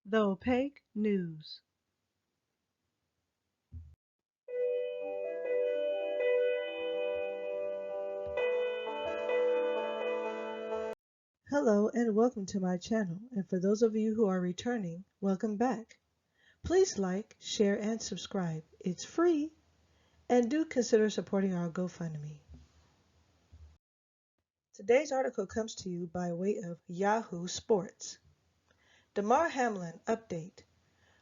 The Opaque News. Hello and welcome to my channel, and for those of you who are returning, welcome back. Please like, share, and subscribe. It's free, and do consider supporting our GoFundMe. Today's article comes to you by way of Yahoo Sports. Damar Hamlin update.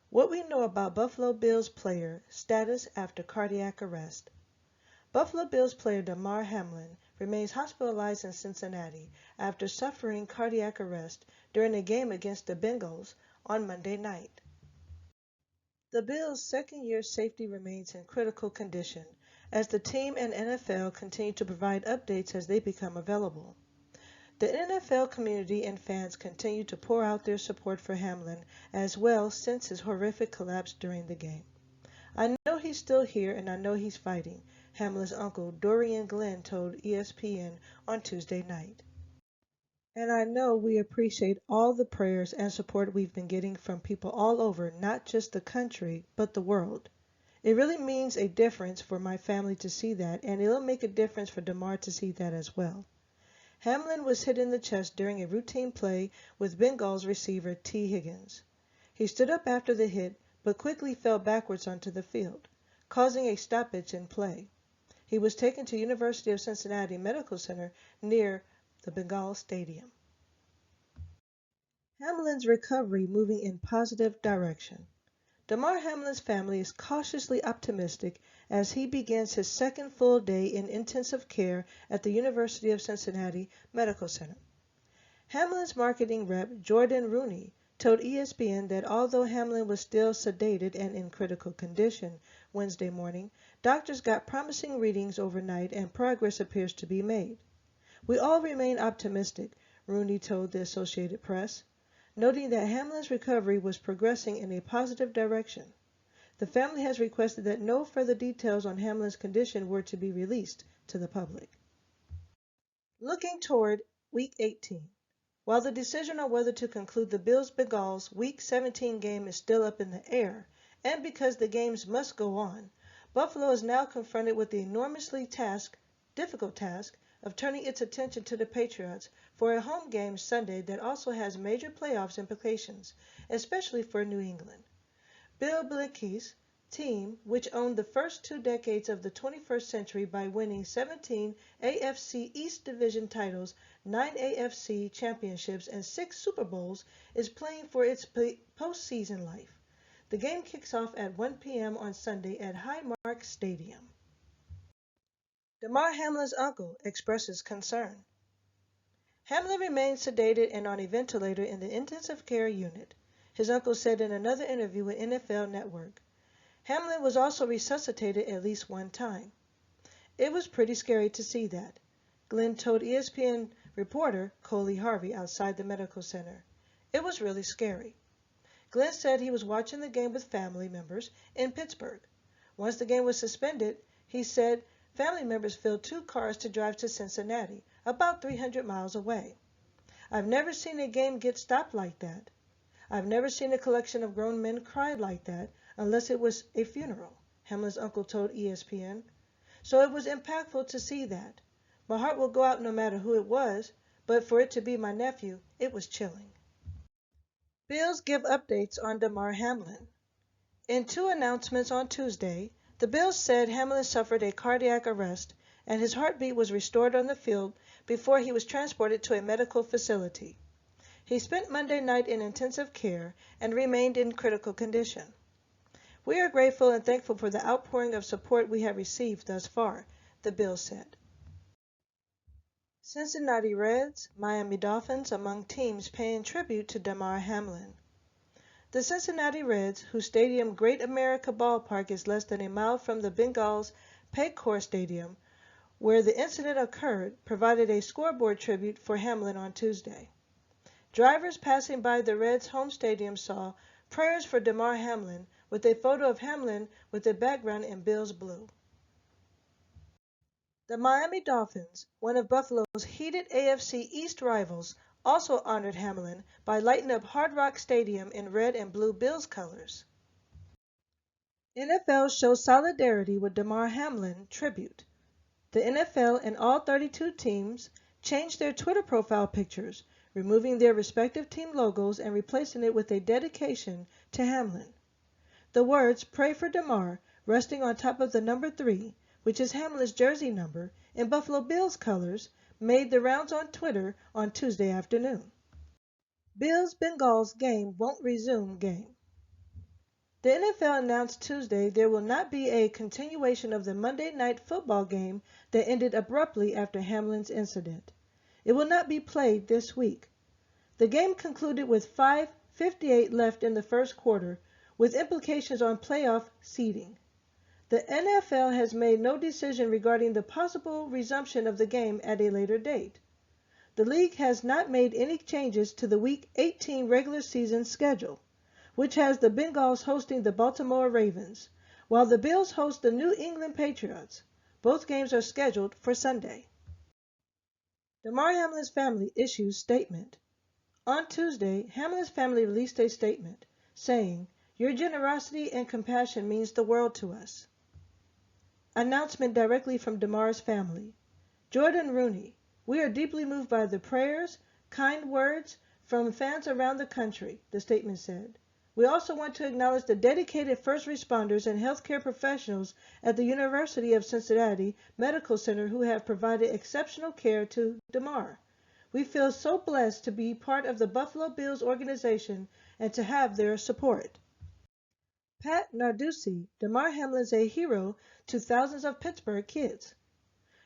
What we know about Buffalo Bills player status after cardiac arrest. Buffalo Bills player Damar Hamlin remains hospitalized in Cincinnati after suffering cardiac arrest during a game against the Bengals on Monday night. The Bills' second-year safety remains in critical condition as the team and NFL continue to provide updates as they become available. The NFL community and fans continue to pour out their support for Hamlin as well since his horrific collapse during the game. "I know he's still here and I know he's fighting," Hamlin's uncle Dorian Glenn told ESPN on Tuesday night. "And I know we appreciate all the prayers and support we've been getting from people all over, not just the country, but the world. It really means a difference for my family to see that, and it'll make a difference for Damar to see that as well." Hamlin was hit in the chest during a routine play with Bengals receiver T. Higgins. He stood up after the hit, but quickly fell backwards onto the field, causing a stoppage in play. He was taken to University of Cincinnati Medical Center near the Bengals Stadium. Hamlin's recovery moving in positive direction. Damar Hamlin's family is cautiously optimistic as he begins his second full day in intensive care at the University of Cincinnati Medical Center. Hamlin's marketing rep, Jordan Rooney, told ESPN that although Hamlin was still sedated and in critical condition Wednesday morning, doctors got promising readings overnight and progress appears to be made. "We all remain optimistic," Rooney told the Associated Press, noting that Hamlin's recovery was progressing in a positive direction. The family has requested that no further details on Hamlin's condition were to be released to the public. Looking toward Week 18. While the decision on whether to conclude the Bills-Bengals Week 17 game is still up in the air, and because the games must go on, Buffalo is now confronted with the enormously difficult task of turning its attention to the Patriots for a home game Sunday that also has major playoffs implications, especially for New England. Bill Belichick's team, which owned the first 2 decades of the 21st century by winning 17 AFC East Division titles, 9 AFC championships, and 6 Super Bowls, is playing for its postseason life. The game kicks off at 1 p.m. on Sunday at Highmark Stadium. Damar Hamlin's uncle expresses concern. Hamlin remains sedated and on a ventilator in the intensive care unit, his uncle said in another interview with NFL Network. Hamlin was also resuscitated at least one time. "It was pretty scary to see that," Glenn told ESPN reporter Coley Harvey outside the medical center. "It was really scary." Glenn said he was watching the game with family members in Pittsburgh. Once the game was suspended, he said family members filled 2 cars to drive to Cincinnati, about 300 miles away. "I've never seen a game get stopped like that. I've never seen a collection of grown men cry like that unless it was a funeral," Hamlin's uncle told ESPN. "So it was impactful to see that. My heart will go out no matter who it was, but for it to be my nephew, it was chilling." Bills give updates on Damar Hamlin. In 2 announcements on Tuesday, the Bills said Hamlin suffered a cardiac arrest and his heartbeat was restored on the field before he was transported to a medical facility. He spent Monday night in intensive care and remained in critical condition. "We are grateful and thankful for the outpouring of support we have received thus far," the Bills said. Cincinnati Reds, Miami Dolphins among teams paying tribute to Damar Hamlin. The Cincinnati Reds, whose stadium Great America Ballpark is less than a mile from the Bengals' Paycor Stadium, where the incident occurred, provided a scoreboard tribute for Hamlin on Tuesday. Drivers passing by the Reds' home stadium saw "Prayers for Damar Hamlin" with a photo of Hamlin with a background in Bills blue. The Miami Dolphins, one of Buffalo's heated AFC East rivals, also honored Hamlin by lighting up Hard Rock Stadium in red and blue Bills colors. NFL shows solidarity with Damar Hamlin tribute. The NFL and all 32 teams changed their Twitter profile pictures, removing their respective team logos and replacing it with a dedication to Hamlin. The words "Pray for Damar" resting on top of the number 3, which is Hamlin's jersey number, in Buffalo Bills colors, made the rounds on Twitter on Tuesday afternoon. Bills-Bengals game won't resume game. The NFL announced Tuesday there will not be a continuation of the Monday Night Football game that ended abruptly after Hamlin's incident. It will not be played this week. The game concluded with 5:58 left in the first quarter, with implications on playoff seeding. The NFL has made no decision regarding the possible resumption of the game at a later date. The league has not made any changes to the Week 18 regular season schedule, which has the Bengals hosting the Baltimore Ravens, while the Bills host the New England Patriots. Both games are scheduled for Sunday. Damar Hamlin's family issues statement. On Tuesday, Hamlin's family released a statement saying, "Your generosity and compassion means the world to us." Announcement directly from Damar's family. Jordan Rooney, "We are deeply moved by the prayers, kind words from fans around the country," the statement said. "We also want to acknowledge the dedicated first responders and healthcare professionals at the University of Cincinnati Medical Center who have provided exceptional care to Damar. We feel so blessed to be part of the Buffalo Bills organization and to have their support." Pat Narduzzi, Damar Hamlin's a hero to thousands of Pittsburgh kids.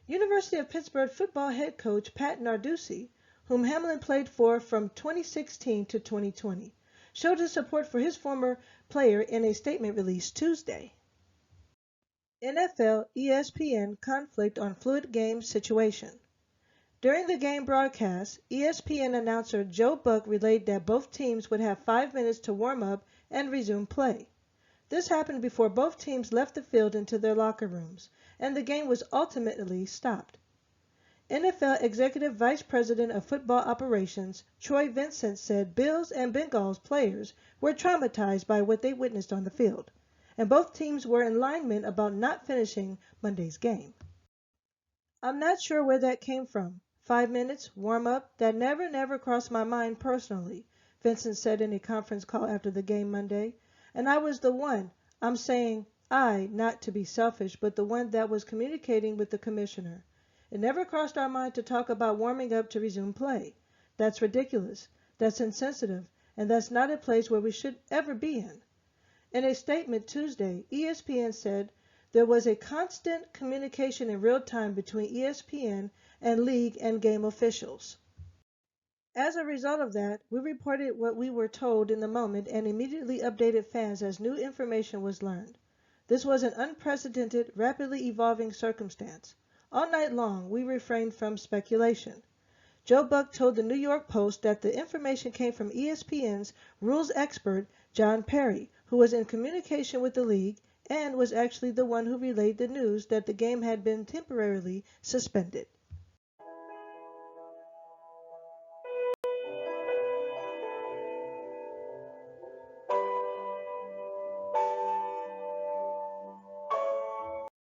University of Pittsburgh football head coach Pat Narduzzi, whom Hamlin played for from 2016 to 2020, showed his support for his former player in a statement released Tuesday. NFL ESPN conflict on fluid game situation. During the game broadcast, ESPN announcer Joe Buck relayed that both teams would have 5 minutes to warm up and resume play. This happened before both teams left the field into their locker rooms, and the game was ultimately stopped. NFL Executive Vice President of Football Operations Troy Vincent said Bills and Bengals players were traumatized by what they witnessed on the field, and both teams were in alignment about not finishing Monday's game. "I'm not sure where that came from. 5 minutes, warm up, that never crossed my mind personally," Vincent said in a conference call after the game Monday. "And I was the one, I'm saying I, not to be selfish, but the one that was communicating with the commissioner. It never crossed our mind to talk about warming up to resume play. That's ridiculous, that's insensitive, and that's not a place where we should ever be in." In a statement Tuesday, ESPN said there was a constant communication in real time between ESPN and league and game officials. "As a result of that, we reported what we were told in the moment and immediately updated fans as new information was learned. This was an unprecedented, rapidly evolving circumstance. All night long, we refrained from speculation." Joe Buck told the New York Post that the information came from ESPN's rules expert, John Perry, who was in communication with the league and was actually the one who relayed the news that the game had been temporarily suspended.